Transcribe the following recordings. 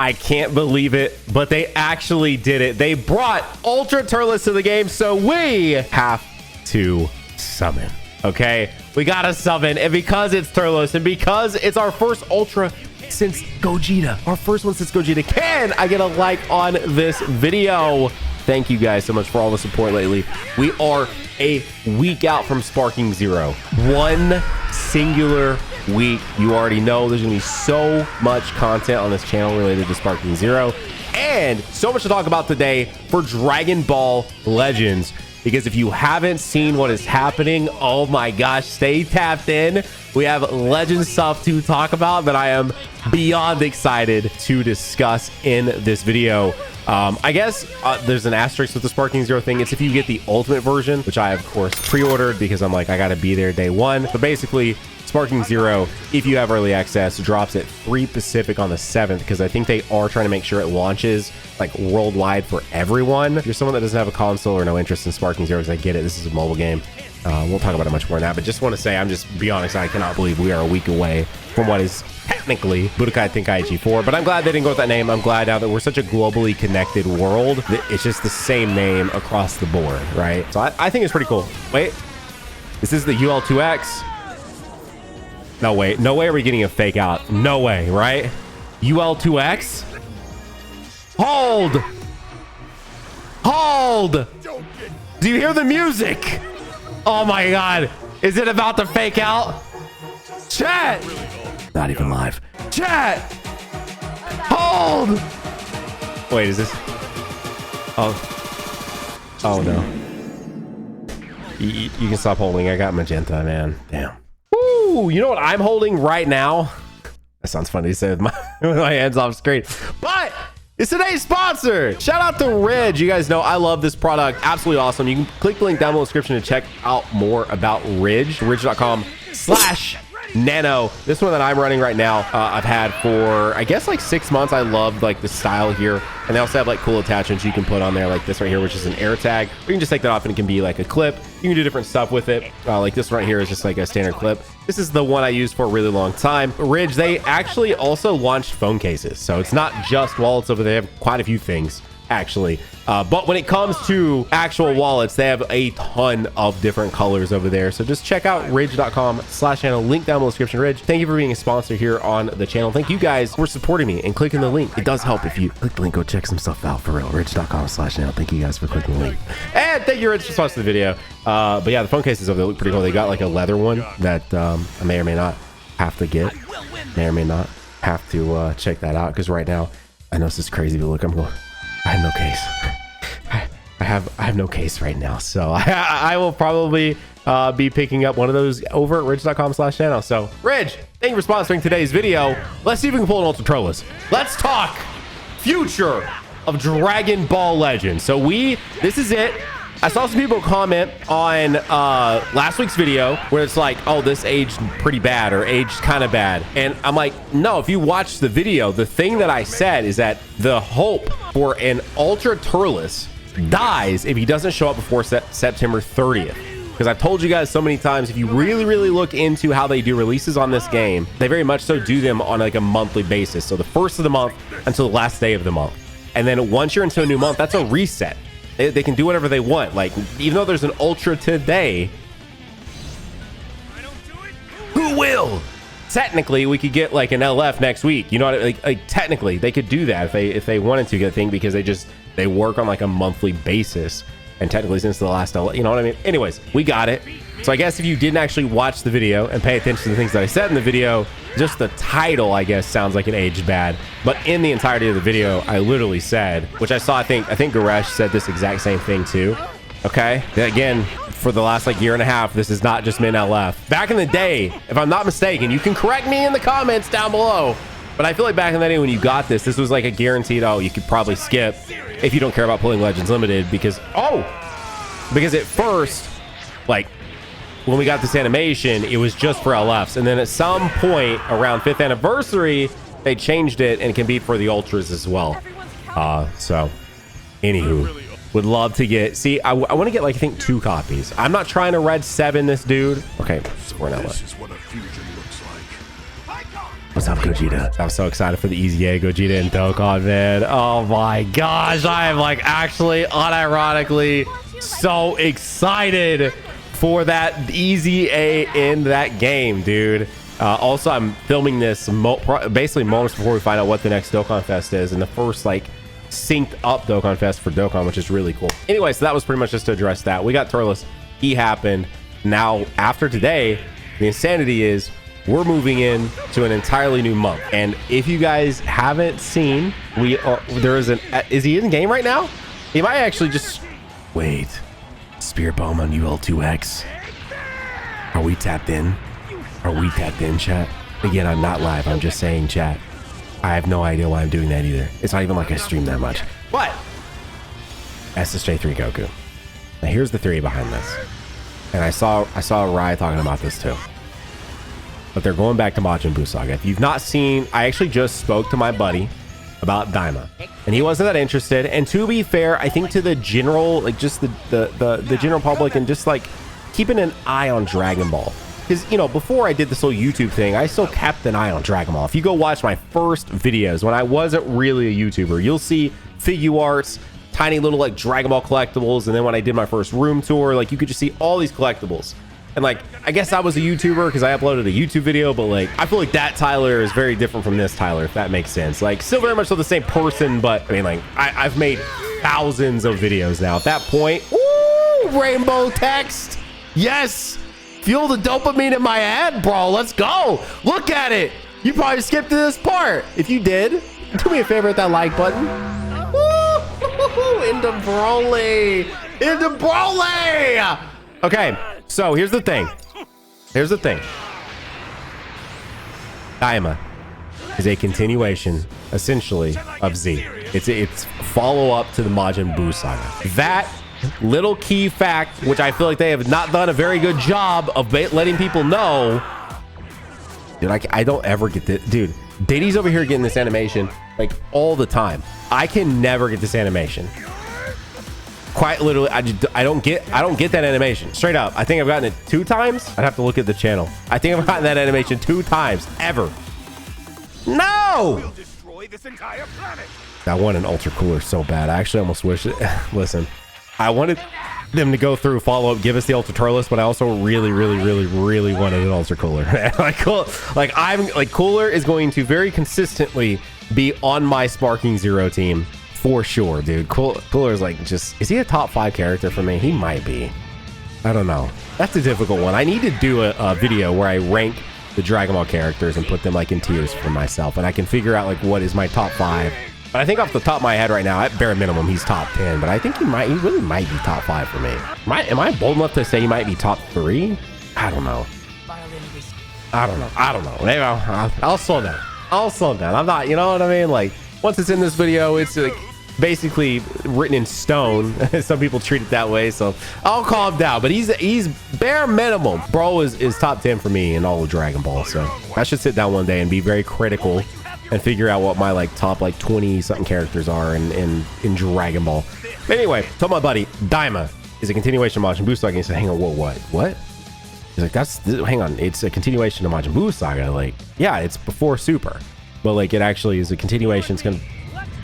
I can't believe it, but they actually did it. They brought Ultra Turles to the game, so we have to summon. Okay, we gotta summon, and because it's Turles, and because it's our first Ultra since Gogeta, our first one since Gogeta, can I get a like on this video? Thank you guys so much for all the support lately. We are a week out from Sparking Zero. One singular week. You already know there's gonna be so much content on this channel related to Sparking Zero, and so much to talk about today for Dragon Ball Legends. Because if you haven't seen what is happening, oh my gosh, stay tapped in. We have Legend stuff to talk about that I am beyond excited to discuss in this video. I guess there's an asterisk with the Sparking Zero thing. It's if you get the ultimate version, which I of course pre-ordered because I'm like, I gotta be there day one. But basically, Sparking Zero, if you have early access, drops at 3 Pacific on the 7th, because I think they are trying to make sure it launches like worldwide for everyone. If you're someone that doesn't have a console or no interest in Sparking Zero, because I get it, this is a mobile game. We'll talk about it much more now, but just want to say, I'm just beyond excited. I cannot believe we are a week away from what is technically Budokai Tenkaichi 4, but I'm glad they didn't go with that name. I'm glad now that we're such a globally connected world that it's just the same name across the board, right? So I think it's pretty cool. Wait, this is the UL2X. No way. No way are we getting a fake out. No way, right? UL2X? Hold! Hold! Do you hear the music? Oh my god. Is it about to fake out? Chat! Not even live. Chat! Hold! Wait, is this... Oh. Oh no. You can stop holding. I got magenta, man. Damn. You know what I'm holding right now? That sounds funny to say with my, with my hands off screen, but it's today's sponsor. Shout out to Ridge. You guys know I love this product. Absolutely awesome. You can click the link down below in the description to check out more about Ridge. Ridge.com/nano. This one that I'm running right now, I've had for I guess like 6 months. I love like the style here, and they also have like cool attachments you can put on there, like this right here, which is an air tag. You can just take that off and it can be like a clip. You can do different stuff with it. Like this right here is just like a standard clip. This is the one I used for a really long time. Ridge, they actually also launched phone cases, so it's not just wallets over there. They have quite a few things actually, but when it comes to actual wallets, they have a ton of different colors over there. So just check out ridge.com/nano. Link down in the description. Ridge, thank you for being a sponsor here on the channel. Thank you guys for supporting me and clicking the link. It does help if you click the link. Go check some stuff out for real. Ridge.com/nano. Thank you guys for clicking the link, and thank you Ridge for sponsoring the video. But yeah, the phone cases over there look pretty cool. They got like a leather one that I may or may not have to get, may or may not have to check that out, because right now I know this is crazy, but look, I'm going, I have no case. I have no case right now, so I will probably be picking up one of those over at ridge.com/nano. So Ridge, thank you for sponsoring today's video. Let's see if we can pull an Ultra Turles. Let's talk future of Dragon Ball Legends. So this is it. I saw some people comment on last week's video where it's like, oh, this aged pretty bad or aged kind of bad. And I'm like, no, if you watch the video, the thing that I said is that the hope for an Ultra Turles dies if he doesn't show up before September 30th. Because I've told you guys so many times, if you really, really look into how they do releases on this game, they very much so do them on like a monthly basis. So the first of the month until the last day of the month. And then once you're into a new month, that's a reset. They can do whatever they want. Like, even though there's an Ultra today, who will? Technically, we could get like an LF next week. You know what? Like technically, they could do that if they wanted to get a thing, because they work on like a monthly basis. And technically, since the last LF, you know what I mean? Anyways, we got it. So I guess if you didn't actually watch the video and pay attention to the things that I said in the video, just the title, I guess, sounds like it aged bad. But in the entirety of the video, I literally said, which I saw, I think Goresh said this exact same thing too. Okay. Again, for the last like year and a half, this is not just Min LF. Back in the day, if I'm not mistaken, you can correct me in the comments down below, but I feel like back in the day when you got this was like a guaranteed, oh, you could probably skip if you don't care about pulling Legends Limited, because at first, like, when we got this animation, it was just for LFs, and then at some point around 5th anniversary, they changed it and it can be for the Ultras as well. So anywho, would love to get, see, I want to get like, I think 2 copies. I'm not trying to red 7 this dude. Okay, so we're not. This is what a fusion looks like. What's up, Gogeta? I'm so excited for the Easy A, Gogeta and Dokkan, man. Oh my gosh, I am like actually unironically so excited for that Easy A in that game, dude. Also, I'm filming this basically moments before we find out what the next Dokkan Fest is, and the first like synced up Dokkan Fest for Dokkan, which is really cool. Anyway, so that was pretty much just to address that. We got Turles. He happened. Now, after today, the insanity is we're moving in to an entirely new month. And if you guys haven't seen, is he in game right now? He might actually just wait. Spirit Bomb on UL2X. Are we tapped in? Are we tapped in, chat? Again, I'm not live. I'm just saying, chat. I have no idea why I'm doing that either. It's not even like I stream that much. But SSJ3 Goku. Now here's the theory behind this. And I saw Rai talking about this too. But they're going back to Majin Buu Saga. If you've not seen, I actually just spoke to my buddy about Daima, and he wasn't that interested. And to be fair, I think to the general, like just the general public, and just like keeping an eye on Dragon Ball. Because, you know, before I did this whole YouTube thing, I still kept an eye on Dragon Ball. If you go watch my first videos when I wasn't really a YouTuber, you'll see figure arts, tiny little like Dragon Ball collectibles. And then when I did my first room tour, like you could just see all these collectibles. And like, I guess I was a YouTuber because I uploaded a YouTube video, but like, I feel like that Tyler is very different from this Tyler, if that makes sense. Like, still very much so the same person, but I mean, like, I've made thousands of videos now. At that point, ooh, rainbow text. Yes. Feel the dopamine in my head, bro. Let's go. Look at it. You probably skipped to this part. If you did, do me a favor with that like button. Woo! Into Broly. Into Broly. Okay, so here's the thing. Here's the thing. Daima is a continuation, essentially, of Z. It's follow-up to the Majin Buu Saga. That little key fact, which I feel like they have not done a very good job of letting people know. Dude, I don't ever get this. Dude, Deci's over here getting this animation like all the time. I can never get this animation. Quite literally, I don't get that animation. Straight up. I think I've gotten it 2 times. I'd have to look at the channel. I think I've gotten that animation 2 times ever. No! We'll destroy this entire planet. I want an ultra cooler so bad. I actually almost wish it. Listen, I wanted them to go through, follow up, give us the ultra Turles, but I also really wanted an ultra cooler. Like, cool. Like Cooler is going to very consistently be on my Sparking Zero team. For sure, dude. Cooler is like just... Is he a top 5 character for me? He might be. I don't know. That's a difficult one. I need to do a video where I rank the Dragon Ball characters and put them like in tiers for myself. And I can figure out like what is my top 5. But I think off the top of my head right now, at bare minimum, he's top 10. But I think he really might be top 5 for me. Am I bold enough to say he might be top 3? I don't know. I don't know. Maybe I'll slow down. I'll slow down. I'm not, you know what I mean? Like, once it's in this video, it's like basically written in stone. Some people treat it that way, so I'll calm down. But he's bare minimum. Bro is top 10 for me in all of Dragon Ball. So I should sit down one day and be very critical and figure out what my like top like 20 something characters are in Dragon Ball. But anyway, told my buddy Daima is a continuation of Majin Buu Saga. He said, hang on, what? He's like, hang on, it's a continuation of Majin Buu Saga. Like, yeah, it's before Super, but like it actually is a continuation. It's gonna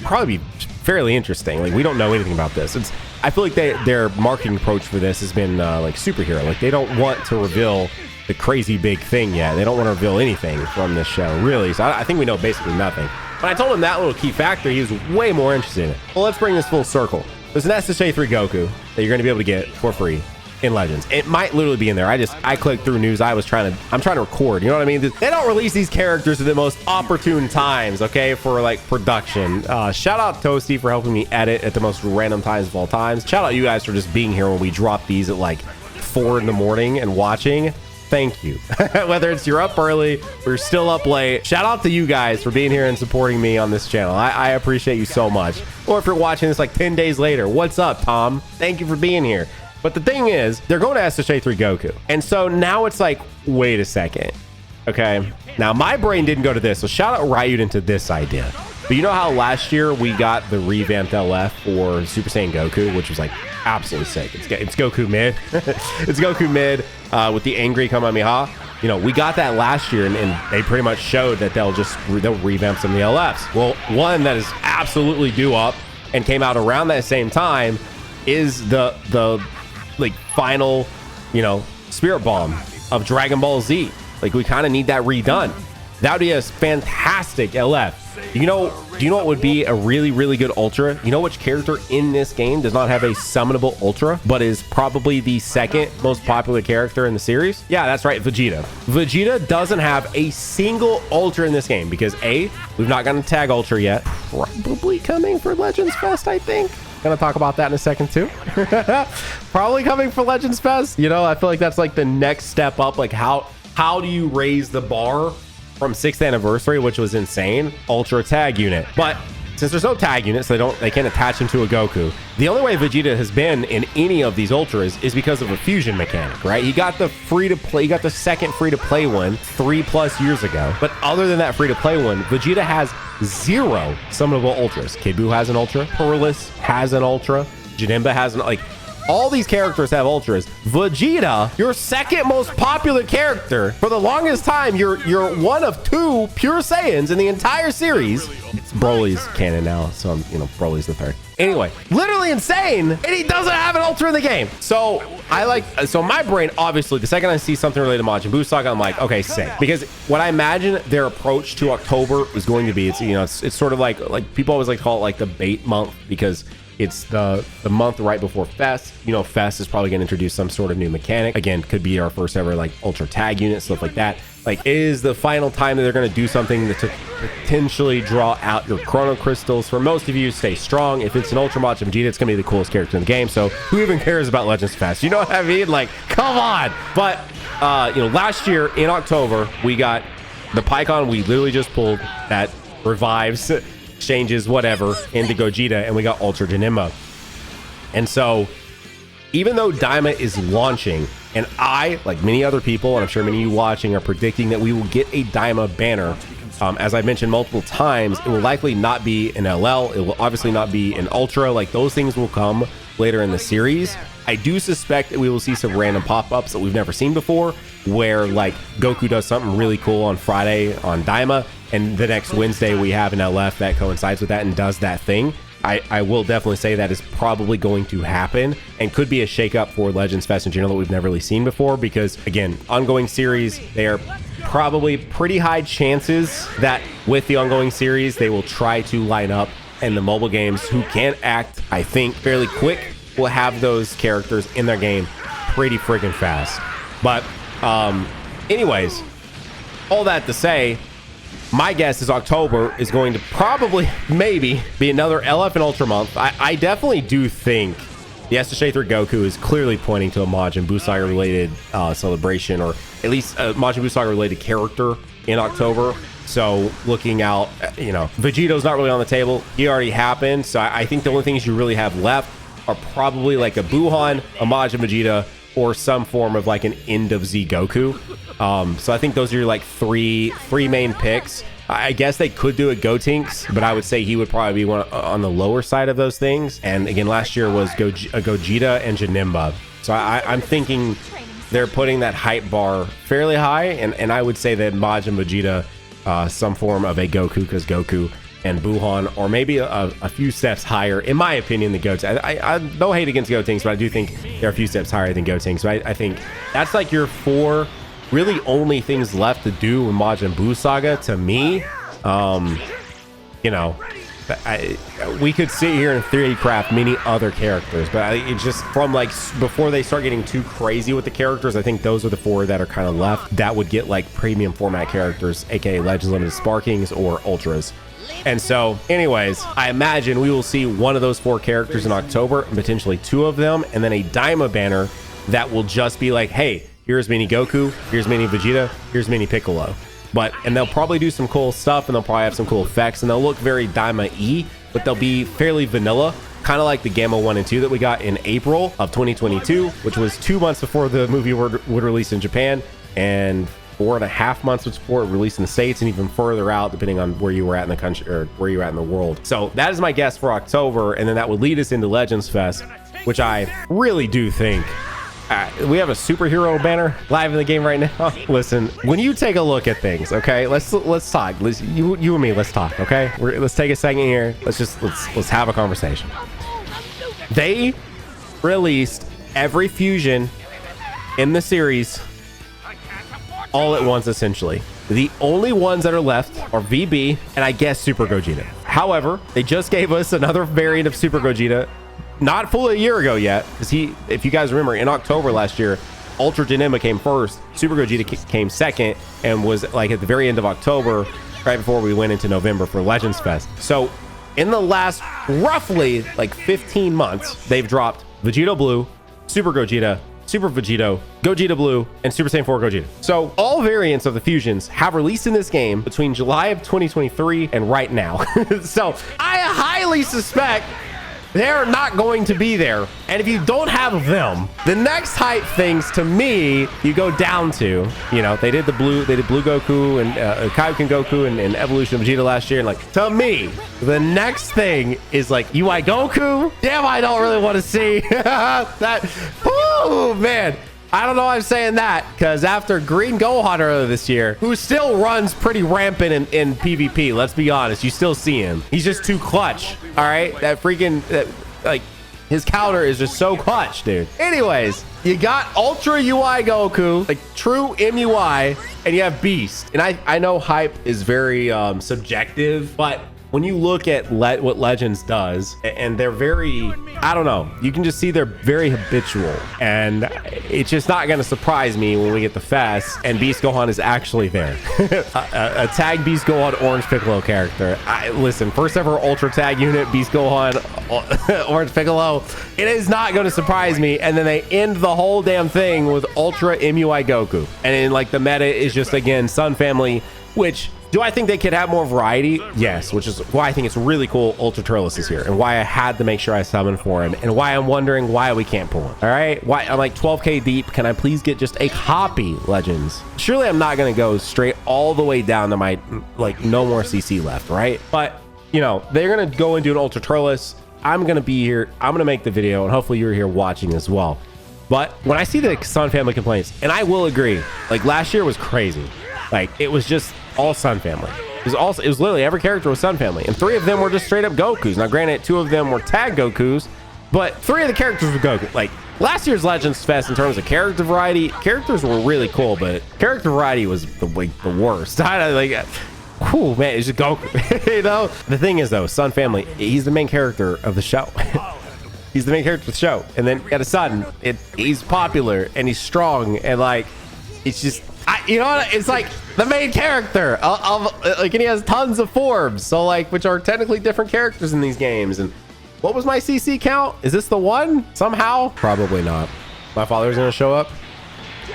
probably be fairly interesting. Like, we don't know anything about this. I feel like their marketing approach for this has been like superhero. Like, they don't want to reveal the crazy big thing yet. They don't want to reveal anything from this show, really. So I think we know basically nothing. When I told him that little key factor, he was way more interested in it. Well, let's bring this full circle. There's an SSJ3 Goku that you're going to be able to get for free in Legends. It might literally be in there. I clicked through news. I'm trying to record, you know what I mean? They don't release these characters at the most opportune times, okay, for like production. Shout out Toastie for helping me edit at the most random times of all times. Shout out you guys for just being here when we drop these at like 4 in the morning and watching. Thank you. Whether it's you're up early or you're still up late, shout out to you guys for being here and supporting me on this channel. I appreciate you so much. Or if you're watching this like 10 days later, what's up, Tom? Thank you for being here. But the thing is, they're going to SSJ3 Goku. And so now it's like, wait a second. Okay. Now my brain didn't go to this. So shout out Ryut into this idea. But you know how last year we got the revamped LF for Super Saiyan Goku, which was like absolutely sick. It's Goku mid. It's Goku mid with the angry Kamehameha. you know, we got that last year, and they pretty much showed that they'll revamp some of the LFs. Well, one that is absolutely due up and came out around that same time is the like final, you know, Spirit Bomb of Dragon Ball Z. Like, we kind of need that redone. That would be a fantastic LF. Do you know what would be a really, really good Ultra? You know which character in this game does not have a summonable Ultra, but is probably the second most popular character in the series? Yeah, that's right, Vegeta. Vegeta doesn't have a single Ultra in this game because A, we've not gotten a tag Ultra yet. Probably coming for Legends Fest, I think. Gonna talk about that in a second too. Probably coming for Legends Fest. You know, I feel like that's like the next step up. Like, how do you raise the bar from 6th anniversary, which was insane, Ultra tag unit? But since there's no tag units, they can't attach him to a Goku. The only way Vegeta has been in any of these Ultras is because of a fusion mechanic, right? He got the second free-to-play one 3+ years ago. But other than that free-to-play one, Vegeta has 0 summonable Ultras. Kid Buu has an Ultra. Turles has an Ultra. Janemba has an, like, all these characters have Ultras. Vegeta, your second most popular character, for the longest time, you're one of 2 pure Saiyans in the entire series. Broly's canon now, so I'm, you know, Broly's the third. Anyway, literally insane, and he doesn't have an Ultra in the game. So my brain, obviously, the second I see something related to Majin Buu Saga, I'm like, okay, sick. Because what I imagine their approach to October is going to be, it's sort of like people always like to call it like the bait month, because it's the month right before Fest. You know, Fest is probably going to introduce some sort of new mechanic. Again, could be our first ever like Ultra tag unit, stuff like that. Like, is the final time that they're going to do something to potentially draw out your Chrono Crystals. For most of you, stay strong. If it's an Ultra Majin Vegeta, it's going to be the coolest character in the game. So who even cares about Legends Fest? You know what I mean? Like, come on. But, you know, last year in October, we got the Pycon we literally just pulled that revives, changes, whatever, into Gogeta, and we got Ultra Janemba. And so, even though Daima is launching, and I, like many other people, and I'm sure many of you watching, are predicting that we will get a Daima banner, as I've mentioned multiple times, it will likely not be an LL. It will obviously not be an Ultra. Like, those things will come later in the series. I do suspect that we will see some random pop-ups that we've never seen before, where like Goku does something really cool on Friday on Daima, and the next Wednesday we have an LF that coincides with that and does that thing. I will definitely say that is probably going to happen, and could be a shakeup for Legends Fest in general that we've never really seen before, because again, ongoing series, they are probably pretty high chances that with the ongoing series they will try to line up, and the mobile games who can act, I think, fairly quick will have those characters in their game pretty freaking fast. But anyways, all that to say, my guess is October is going to probably, maybe, be another LF and Ultra month. I definitely do think the SSJ 3 Goku is clearly pointing to a Majin Buu Saga related celebration, or at least a Majin Buu Saga related character in October. So looking out, you know, Vegeto's not really on the table. He already happened. So I think the only things you really have left are probably like a Buuhan, a Majin Vegeta, or some form of like an end of Z Goku. So I think those are your like three main picks. I guess they could do a Gotenks, but I would say he would probably be one on the lower side of those things. And again, last year was Gogeta and Janemba. So I'm thinking they're putting that hype bar fairly high, and I would say that Majin Vegeta, some form of a Goku, because Goku and Buuhan, or maybe a few steps higher, in my opinion, than Gotenks. I no hate against Gotenks, but I do think they're a few steps higher than Gotenks. So I think that's like your 4 really only things left to do in Majin Buu Saga to me. You know, we could sit here and theory craft many other characters, but it's just from like before they start getting too crazy with the characters, I think those are the 4 that are kind of left that would get like premium format characters, aka Legends Limited Sparkings or Ultras. And so anyways, I imagine we will see one of those 4 characters in October, and potentially 2 of them, and then a Daima banner that will just be like, hey, here's mini Goku, here's mini Vegeta, here's mini Piccolo. And they'll probably do some cool stuff, and they'll probably have some cool effects, and they'll look very Daima-y, but they'll be fairly vanilla, kind of like the Gamma 1 and 2 that we got in April of 2022, which was 2 months before the movie would release in Japan, and 4.5 months before it released in the States, and even further out depending on where you were at in the country or where you were at in the world. So that is my guess for October, and then that would lead us into Legends Fest, which I really do think We have a superhero banner live in the game right now. Listen, when you take a look at things, okay, let's talk. You and me, let's talk, okay? Let's take a second here. Let's have a conversation. They released every fusion in the series all at once, essentially. The only ones that are left are VB and I guess Super Gogeta. However, they just gave us another variant of Super Gogeta not fully a year ago yet, because if you guys remember, in October last year, Ultra Janemba came first, Super Gogeta came second, and was like at the very end of October, right before we went into November for Legends Fest. So in the last roughly like 15 months, they've dropped Vegito Blue, Super Gogeta, Super Vegito, Gogeta Blue, and Super Saiyan 4 Gogeta. So all variants of the fusions have released in this game between July of 2023 and right now. So I highly suspect they're not going to be there. And if you don't have them, the next hype things to me, you go down to, you know, they did Blue Goku and Kaioken Goku and Evolution of Vegeta last year. And like, to me, the next thing is like UI Goku. Damn, I don't really want to see that. Oh man. I don't know why I'm saying that, because after Green Gohan earlier this year, who still runs pretty rampant in PvP, let's be honest, you still see him. He's just too clutch, all right? That freaking, like, his counter is just so clutch, dude. Anyways, you got Ultra UI Goku, like true MUI, and you have Beast. And I know hype is very subjective, but when you look at what Legends does, and they're very, I don't know, you can just see they're very habitual, and it's just not going to surprise me when we get the fest and Beast Gohan is actually there. a tag Beast Gohan Orange Piccolo character. Listen, first ever Ultra Tag unit, Beast Gohan Orange Piccolo. It is not going to surprise me. And then they end the whole damn thing with Ultra MUI Goku. And then like the meta is just, again, Sun Family, which... Do I think they could have more variety? Yes, which is why I think it's really cool Ultra Turles is here, and why I had to make sure I summon for him, and why I'm wondering why we can't pull him. All right, why I'm like 12k deep. Can I please get just a copy Legends? Surely I'm not gonna go straight all the way down to my like no more CC left, right? But you know, they're gonna go and do an Ultra Turles. I'm gonna be here. I'm gonna make the video, and hopefully you're here watching as well. But when I see the Sun Family complaints, and I will agree, like last year was crazy. Like it was just all Sun Family. It was literally every character was Sun Family, and 3 of them were just straight up Gokus. Now granted, 2 of them were tag Gokus, but 3 of the characters were Goku. Like last year's Legends Fest in terms of character variety, characters were really cool, but character variety was the worst. Whew, man, it's just Goku. You know, the thing is though, Sun Family, he's the main character of the show. He's the main character of the show, and then at a sudden he's popular and he's strong, and like it's just you know what, it's like the main character like, and he has tons of forms, so like, which are technically different characters in these games. And what was my CC count? Is this the one somehow? Probably not. My father's gonna show up.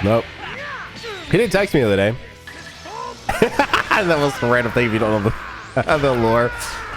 Nope, he didn't text me the other day. That was a random thing if you don't know the lore.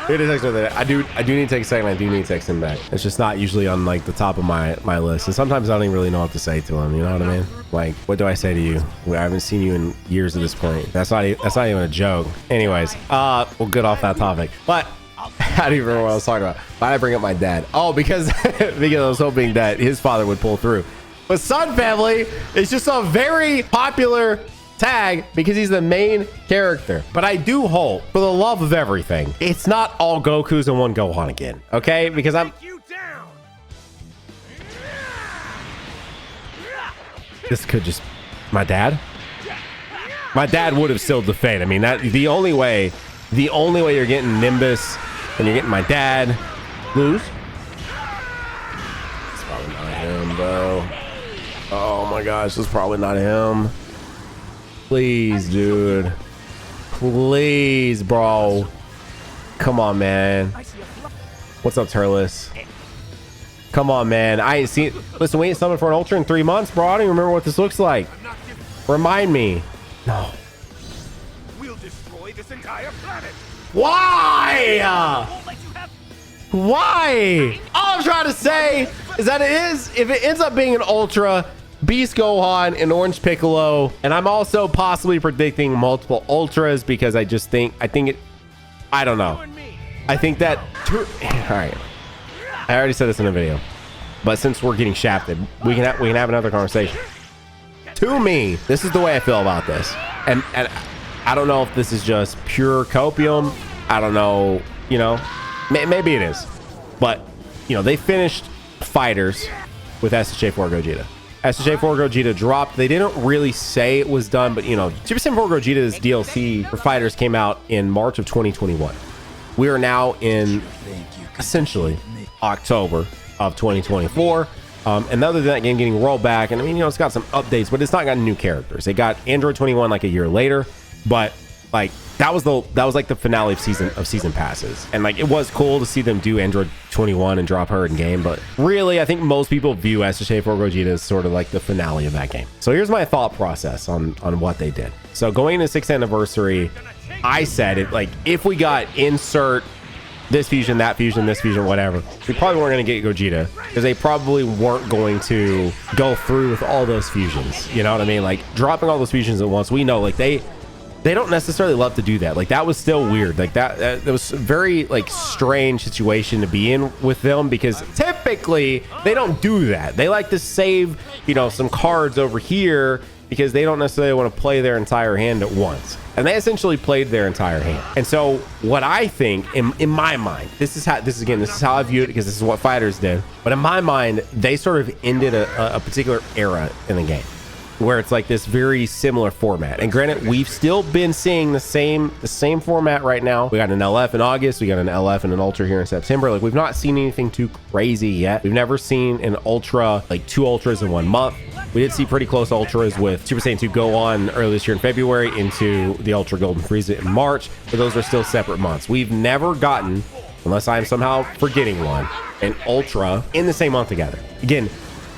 He didn't text me the other day. I do need to take a second. I do need to text him back. It's just not usually on like the top of my list, and sometimes I don't even really know what to say to him, you know what I mean? Like, what do I say to you? I haven't seen you in years at this point. That's not even a joke. Anyways, we'll get off that topic. But I don't even remember what I was talking about. Why did I bring up my dad? Oh, because because I was hoping that his father would pull through. But Sun Family is just a very popular tag because he's the main character. But I do hope, for the love of everything, it's not all Gokus and one Gohan again, okay? Because this could just... My dad would have sealed the fate. I mean, that the only way you're getting Nimbus and you're getting my dad lose. It's probably not him, bro. Oh my gosh, it's probably not him. Please, dude. Please, bro. Come on, man. What's up, Turles? Come on, man. I ain't seen... Listen, we ain't summoned for an Ultra in 3 months, bro. I don't even remember what this looks like. Remind me. No. We'll destroy this entire planet. Why? Why? All I'm trying to say is that if it ends up being an Ultra, Beast Gohan and Orange Piccolo, and I'm also possibly predicting multiple Ultras because I don't know. I think that all right, I already said this in a video. but since we're getting shafted, we can have another conversation. To me, this is the way I feel about this, and I don't know if this is just pure copium. I don't know, you know, maybe it is, but you know, they finished Fighters with SSJ4 Gogeta. SSJ4 Gogeta dropped. They didn't really say it was done, but you know, Super Saiyan 4 Gogeta's DLC for Fighters came out in March of 2021. We are now in essentially October of 2024. And other than that game getting rolled back, and I mean, you know, it's got some updates, but it's not got new characters. They got Android 21 like a year later, but like that was like the finale of season passes, and like it was cool to see them do Android 21 and drop her in game, but really I think most people view SSJ4 Gogeta as sort of like the finale of that game. So here's my thought process on what they did. So going into 6th anniversary, I said it like, if we got insert this fusion, that fusion, this fusion, whatever, we probably weren't going to get Gogeta, because they probably weren't going to go through with all those fusions. You know what I mean? Like dropping all those fusions at once, we know like they don't necessarily love to do that. Like that was still weird. Like that was a very like strange situation to be in with them, because typically they don't do that. They like to save, you know, some cards over here because they don't necessarily want to play their entire hand at once. And they essentially played their entire hand. And so what I think in my mind, this is how I view it, because this is what Fighters did. But in my mind, they sort of ended a particular era in the game, where it's like this very similar format. And granted, we've still been seeing the same format right now. We got an LF in August, we got an LF and an Ultra here in September. Like we've not seen anything too crazy yet. We've never seen an Ultra, like 2 Ultras in 1 month. We did see pretty close Ultras with Super Saiyan 2 Go On earlier this year in February into the Ultra Golden Frieza in March, but those are still separate months. We've never gotten, unless I'm somehow forgetting one, an Ultra in the same month together. Again,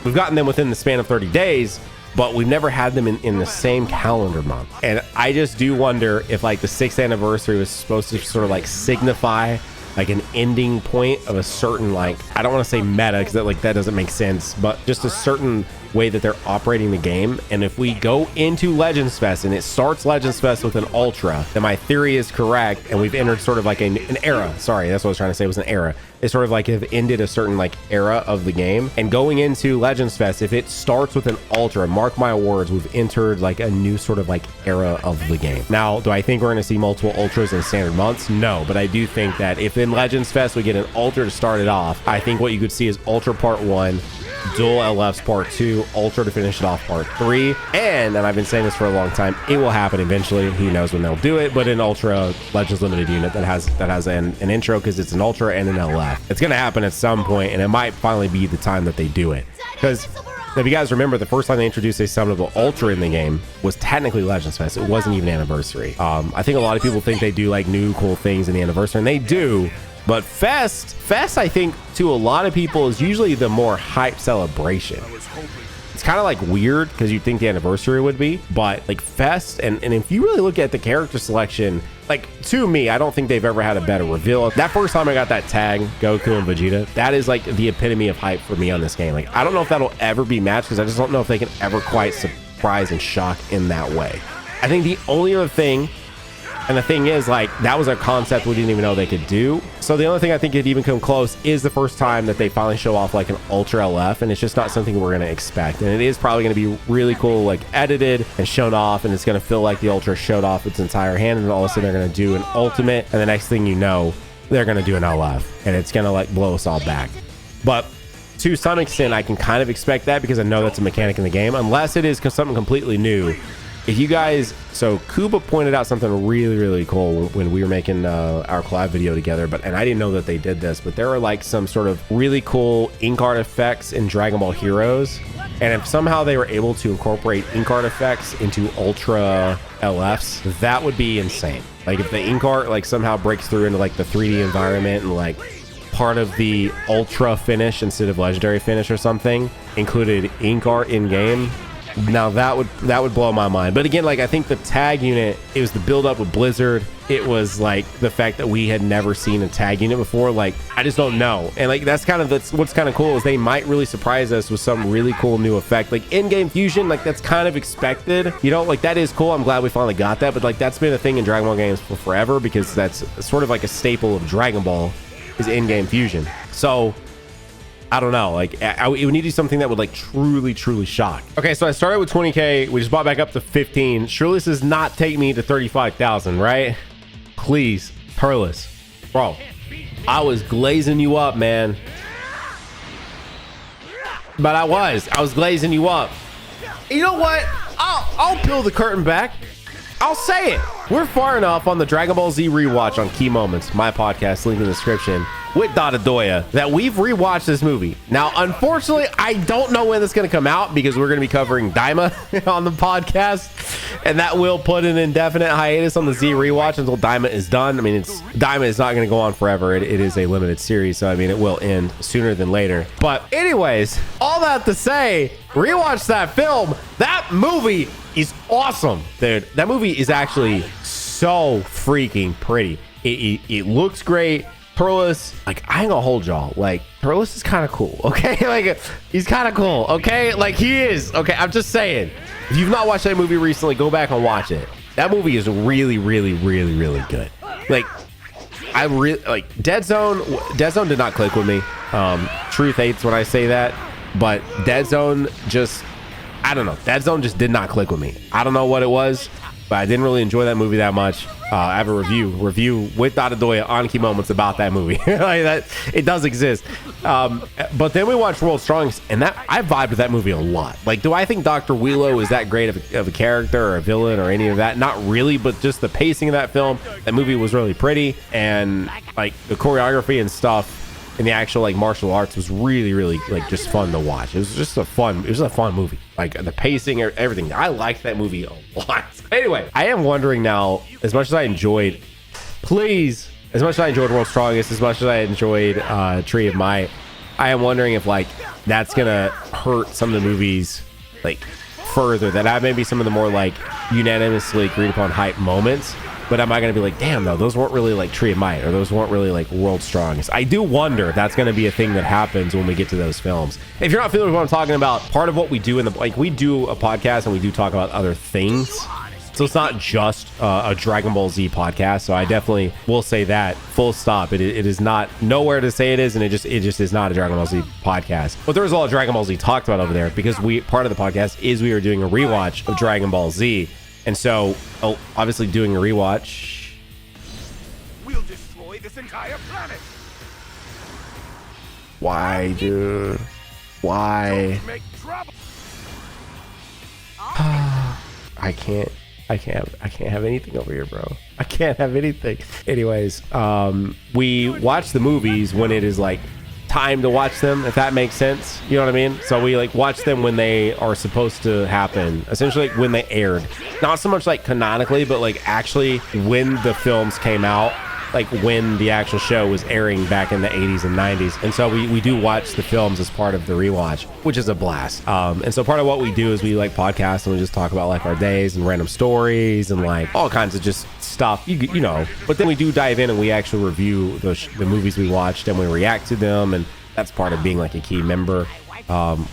we've gotten them within the span of 30 days, but we've never had them in the same calendar month. And I just do wonder if like the 6th anniversary was supposed to sort of like signify like an ending point of a certain, like, I don't want to say meta, because that doesn't make sense, but just a certain way that they're operating the game. And if we go into Legends Fest and it starts Legends Fest with an Ultra, then my theory is correct, and we've entered sort of like an era. Sorry, that's what I was trying to say, was an era. It's sort of like have ended a certain like era of the game. And going into Legends Fest, if it starts with an Ultra, mark my words, we've entered like a new sort of like era of the game. Now, do I think we're going to see multiple Ultras in standard months? No, but I do think that if in Legends Fest we get an Ultra to start it off, I think what you could see is Ultra Part 1, Dual LFs Part 2, Ultra to finish it off Part 3, and I've been saying this for a long time, it will happen eventually. Who knows when they'll do it, but an Ultra Legends Limited unit that has an intro, because it's an Ultra and an LF. It's going to happen at some point, and it might finally be the time that they do it. Because if you guys remember, the first time they introduced a summonable Ultra in the game was technically Legends Fest. It wasn't even Anniversary. I think a lot of people think they do like new cool things in the Anniversary, and they do. But Fest, I think, to a lot of people, is usually the more hype celebration. It's kind of like weird, because you'd think the Anniversary would be, but like Fest, and if you really look at the character selection, like to me, I don't think they've ever had a better reveal. That first time I got that tag, Goku and Vegeta, that is like the epitome of hype for me on this game. Like, I don't know if that'll ever be matched, because I just don't know if they can ever quite surprise and shock in that way. I think the only other thing, and the thing is, like, that was a concept we didn't even know they could do. So the only thing I think could even come close is the first time that they finally show off like an Ultra LF, and it's just not something we're going to expect. And it is probably going to be really cool, like edited and shown off, and it's going to feel like the Ultra showed off its entire hand, and all of a sudden they're going to do an Ultimate, and the next thing you know, they're going to do an LF, and it's going to like blow us all back. But to some extent, I can kind of expect that, because I know that's a mechanic in the game, unless it is something completely new. If you guys, so Kuba pointed out something really, really cool when we were making our collab video together, and I didn't know that they did this, but there are like some sort of really cool ink art effects in Dragon Ball Heroes. And if somehow they were able to incorporate ink art effects into Ultra LFs, that would be insane. Like if the ink art like somehow breaks through into like the 3D environment, and like part of the Ultra finish instead of Legendary finish or something included ink art in game, now that would blow my mind. But again, like I think the tag unit, it was the build up with Blizzard, it was like the fact that we had never seen a tag unit before. Like I just don't know, and like that's what's kind of cool, is they might really surprise us with some really cool new effect, like in-game fusion. Like that's kind of expected, you know, like that is cool. I'm glad we finally got that, but like that's been a thing in Dragon Ball games for forever, because that's sort of like a staple of Dragon Ball, is in-game fusion. So I don't know. Like it would need to be something that would like truly shock. Okay, so I started with 20K. We just bought back up to 15. Surely this does not take me to 35,000, right? Please, Turles, bro. I was glazing you up, man. But I was glazing you up. You know what? I'll peel the curtain back. I'll say it. We're far enough on the Dragon Ball Z rewatch on Key Moments, my podcast, link in the description, with Dodoya, that we've rewatched this movie. Now, unfortunately, I don't know when it's going to come out because we're going to be covering Daima on the podcast, and that will put an indefinite hiatus on the Z rewatch until Daima is done. I mean, Daima is not going to go on forever. It is a limited series, so I mean, it will end sooner than later. But anyways, all that to say, rewatch that film. That movie is awesome, dude. That movie is actually so freaking pretty. It looks great. Turles, like, I ain't gonna hold y'all. Like, Turles is kind of cool, okay? Like, he's kind of cool, okay? Like, he is, okay? I'm just saying. If you've not watched that movie recently, go back and watch it. That movie is really good. Like, I really, like, Dead Zone did not click with me. Truth hates when I say that, but Dead Zone just, I don't know. Dead Zone just did not click with me. I don't know what it was, but I didn't really enjoy that movie that much. I have a review with Dodoya on Key Moments about that movie. Like that, it does exist. But then we watched World's Strongest, and that I vibed with that movie a lot. Like, do I think Dr. Wheelo is that great of a character or a villain or any of that? Not really, but just the pacing of that film, that movie was really pretty, and like the choreography and stuff in the actual like martial arts was really like just fun to watch. It was a fun movie. Like the pacing, everything. I liked that movie a lot. Anyway, I am wondering now, as much as I enjoyed World's Strongest, as much as I enjoyed Tree of Might, I am wondering if like that's gonna hurt some of the movies like further, that I maybe some of the more like unanimously agreed upon hype moments. But am I going to be like, damn, though, those weren't really like Tree of Might, or those weren't really like World's Strongest? I do wonder if that's going to be a thing that happens when we get to those films. If you're not feeling what I'm talking about, part of what we do we do a podcast and we do talk about other things. So it's not just a Dragon Ball Z podcast. So I definitely will say that, full stop. It is not nowhere to say it is, and it just is not a Dragon Ball Z podcast. But there was a lot of Dragon Ball Z talked about over there, because part of the podcast is we are doing a rewatch of Dragon Ball Z. And so, obviously doing a rewatch. We'll destroy this entire planet. Why, dude? Why? Make trouble. I can't have anything over here, bro. I can't have anything. Anyways, we watch the movies when it is like time to watch them, if that makes sense. You know what I mean? So we like watch them when they are supposed to happen, essentially like when they aired. Not so much like canonically, but like actually when the films came out, like when the actual show was airing back in the 80s and 90s. And so we do watch the films as part of the rewatch, which is a blast. And so part of what we do is we like podcast and we just talk about like our days and random stories and like all kinds of just stuff, you know. But then we do dive in and we actually review the movies we watched and we react to them. And that's part of being like a key member,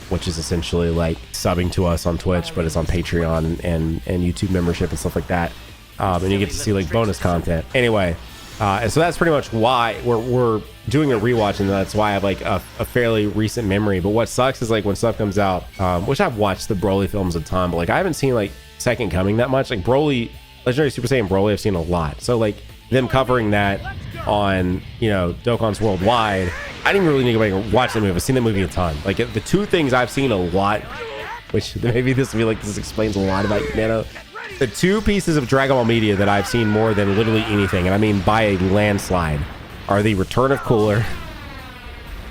which is essentially like subbing to us on Twitch, but it's on Patreon and YouTube membership and stuff like that. And you get to see like bonus content. Anyway, and so that's pretty much why we're doing a rewatch, and that's why I have like a fairly recent memory. But what sucks is like when stuff comes out, which I've watched the Broly films a ton, but like I haven't seen like Second Coming that much. Like Broly, Legendary Super Saiyan Broly, I've seen a lot. So like them covering that on, you know, Dokkan's Worldwide, I didn't really need to go back and watch the movie. I've seen the movie a ton. Like the two things I've seen a lot, which maybe this will be like, this explains a lot about you, Nano. The two pieces of Dragon Ball media that I've seen more than literally anything, and I mean by a landslide, are the Return of Cooler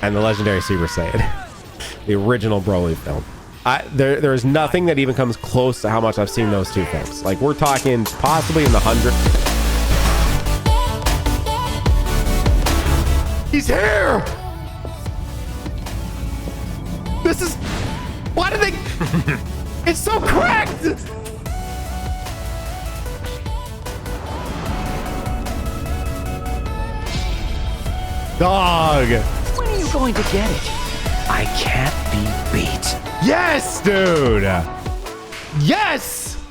and the Legendary Super Saiyan, the original Broly film. There is nothing that even comes close to how much I've seen those two films. Like we're talking possibly in the 100. He's here. This is, why do they? It's so cracked. Dog. When are you going to get it? I can't be beat. Yes, dude. Yes.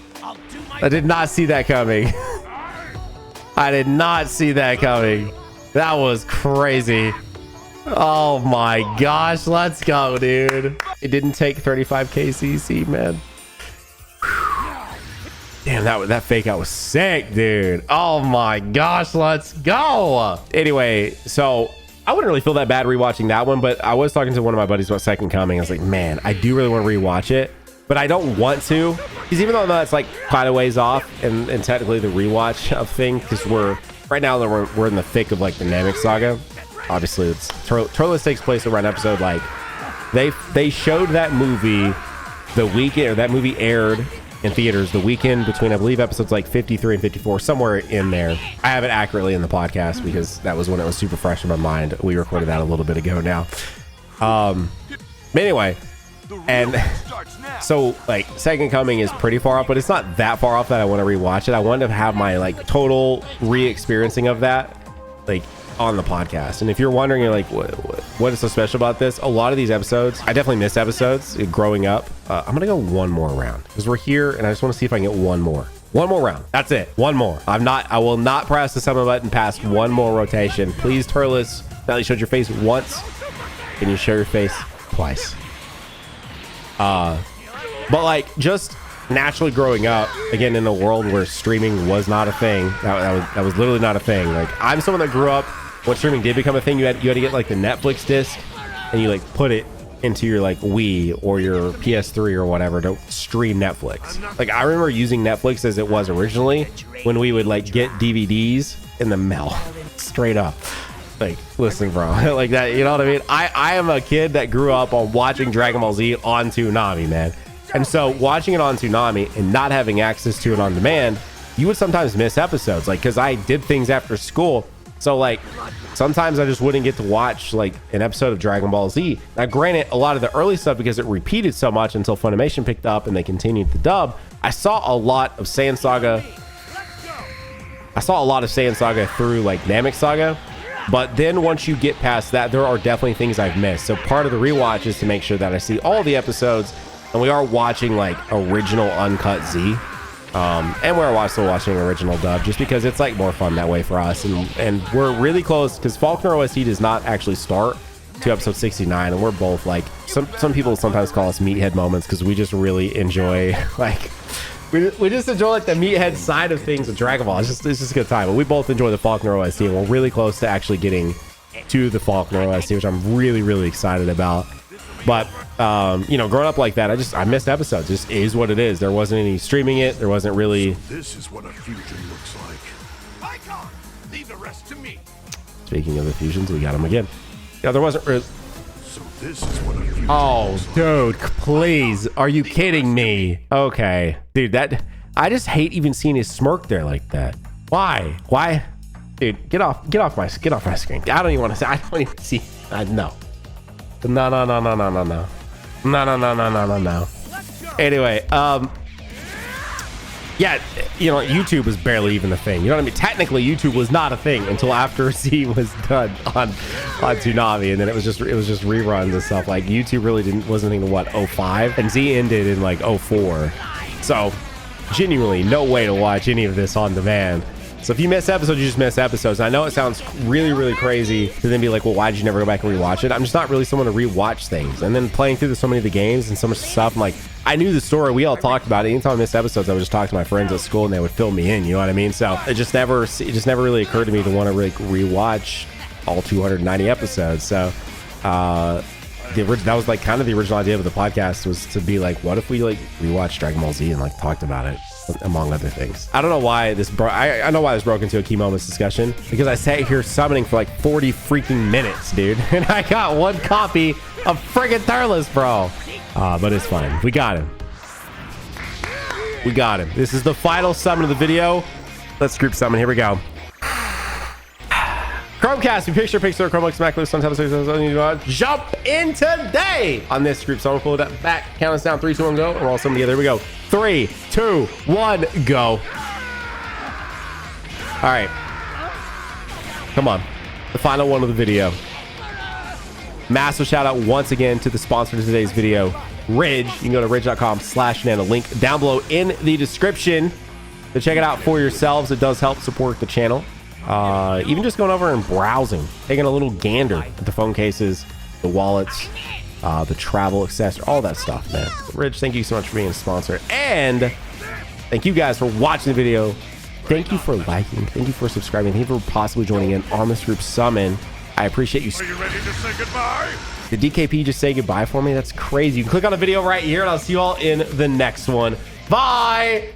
I did not see that coming. I did not see that coming. That was crazy. Oh my gosh, let's go, dude. It didn't take 35 KCC, man. Damn, that fake out was sick, dude. Oh my gosh, let's go. Anyway, so I wouldn't really feel that bad rewatching that one, but I was talking to one of my buddies about Second Coming. I was like, man, I do really want to rewatch it, but I don't want to, because even though that's like quite a ways off, and technically the rewatch of thing, because right now we're in the thick of like the Namek saga. Obviously, it's Turles takes place around episode like they showed that movie the weekend, or that movie aired in theaters the weekend between, I believe, episodes like 53 and 54, somewhere in there. I have it accurately in the podcast because that was when it was super fresh in my mind. We recorded that a little bit ago now. But anyway, and so like Second Coming is pretty far off, but it's not that far off that I want to rewatch it. I want to have my like total re-experiencing of that like on the podcast. And if you're wondering, you're like, what is so special about this? A lot of these episodes, I definitely miss episodes growing up. I'm gonna go one more round because we're here and I just want to see if I can get one more round. That's it. One more. I will not press the summon button past one more rotation. Please, Turles, now that you showed your face once, can you show your face twice? But like just naturally growing up again in a world where streaming was not a thing, that was literally not a thing. Like I'm someone that grew up when streaming did become a thing. You had to get like the Netflix disc and you like put it into your like Wii or your PS3 or whatever to stream Netflix. Like I remember using Netflix as it was originally when we would like get DVDs in the mail. Straight up. Like, listen, bro, like that, you know what I mean? I am a kid that grew up on watching Dragon Ball Z on Toonami, man. And so watching it on Toonami and not having access to it on demand, you would sometimes miss episodes, like, because I did things after school. So like sometimes I just wouldn't get to watch like an episode of Dragon Ball Z. Now granted, a lot of the early stuff, because it repeated so much until Funimation picked up and they continued the dub, I saw a lot of Saiyan Saga. I saw a lot of Saiyan Saga through like Namek Saga. But then once you get past that, there are definitely things I've missed. So part of the rewatch is to make sure that I see all the episodes, and we are watching like original uncut Z. And we're also watching original dub just because it's like more fun that way for us. And we're really close because Faulkner OST does not actually start to episode 69. And we're both like, some people sometimes call us meathead moments because we just really enjoy like, we just enjoy like the meathead side of things with Dragon Ball. It's just a good time. But we both enjoy the Faulkner OST, and we're really close to actually getting to the Faulkner OST, which I'm really, really excited about. But you know, growing up like that, I missed episodes. It just is what it is. There wasn't any streaming it. There wasn't really. This is what a fusion looks like. Icon, leave the rest to me. Speaking of the fusions, we got them again. Yeah, there wasn't. So this is what a fusion looks like. Dude, please, are you kidding me? Okay, dude, that I just hate even seeing his smirk there like that. Why? Dude, get off my screen. I don't even want to say. I don't even see. No. No. Anyway, yeah, you know, YouTube was barely even a thing. You know what I mean? Technically, YouTube was not a thing until after Z was done on Toonami, and then it was just reruns and stuff. Like YouTube really wasn't until what, 05, and Z ended in like 04. So genuinely no way to watch any of this on demand. So if you miss episodes, you just miss episodes. And I know it sounds really, really crazy to then be like, well, why did you never go back and rewatch it? I'm just not really someone to rewatch things. And then playing through so many of the games and so much stuff, I'm like, I knew the story. We all talked about it. Anytime I missed episodes, I would just talk to my friends at school and they would fill me in. You know what I mean? So it just never really occurred to me to want to really rewatch all 290 episodes. So that was like kind of the original idea of the podcast, was to be like, what if we like rewatched Dragon Ball Z and like talked about it, among other things. I don't know why this I know why this broke into a key moments discussion, because I sat here summoning for like 40 freaking minutes, dude, and I got one copy of friggin' Turles, bro. But it's fine. We got him. This is the final summon of the video. Let's group summon. Here we go. Chromecast, we picture Chromebook Smack Loose. Sometimes jump in today on this group. So I'm pull it back. Count us down. 3, 2, 1, go. And we'll all summon together. Here we go. 3, 2, 1, go. All right. Come on. The final one of the video. Massive shout out once again to the sponsor of today's video, Ridge. You can go to ridge.com/nano. Link down below in the description to check it out for yourselves. It does help support the channel. even just going over and browsing, taking a little gander at the phone cases, the wallets, the travel accessories, all that stuff, man. Rich, thank you so much for being a sponsor. And thank you guys for watching the video. Thank you for liking. Thank you for subscribing. Thank you for possibly joining in on this group summon. I appreciate you. Are you ready to say goodbye? Did DKP just say goodbye for me? That's crazy. You can click on the video right here, and I'll see you all in the next one. Bye.